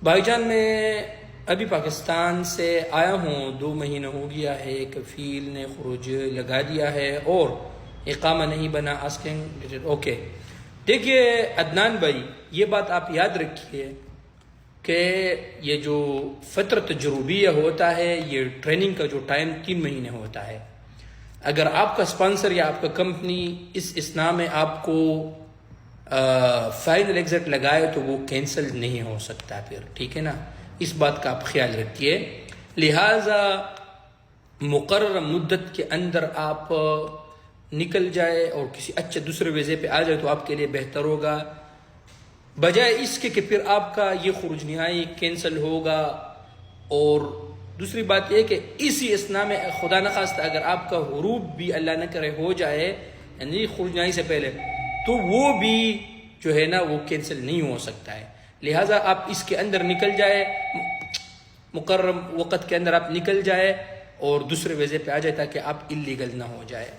بھائی جان میں ابھی پاکستان سے آیا ہوں، 2 مہینہ ہو گیا ہے، کفیل نے خروج لگا دیا ہے اور اقامہ نہیں بنا۔ اوکے، دیکھیے عدنان بھائی، یہ بات آپ یاد رکھیے کہ یہ جو فترہ تجربیہ ہوتا ہے، یہ ٹریننگ کا جو ٹائم 3 مہینے ہوتا ہے۔ اگر آپ کا اسپانسر یا آپ کا کمپنی اس اسنا میں آپ کو فائنل ایگزٹ لگائے تو وہ کینسل نہیں ہو سکتا پھر، ٹھیک ہے نا؟ اس بات کا آپ خیال رکھیے۔ لہٰذا مقررہ مدت کے اندر آپ نکل جائے اور کسی اچھے دوسرے ویزے پہ آ جائے تو آپ کے لیے بہتر ہوگا، بجائے اس کے کہ پھر آپ کا یہ خروج نہائی کینسل ہوگا۔ اور دوسری بات یہ کہ اسی اسنا میں خدا نخواستہ اگر آپ کا ہروب بھی اللہ نہ کرے ہو جائے، یعنی خروج نہائی سے پہلے، تو وہ بھی جو ہے نا وہ کینسل نہیں ہو سکتا ہے۔ لہٰذا آپ اس کے اندر نکل جائے، مقرر وقت کے اندر آپ نکل جائے اور دوسرے ویزے پہ آ جائے تاکہ آپ اللیگل نہ ہو جائے۔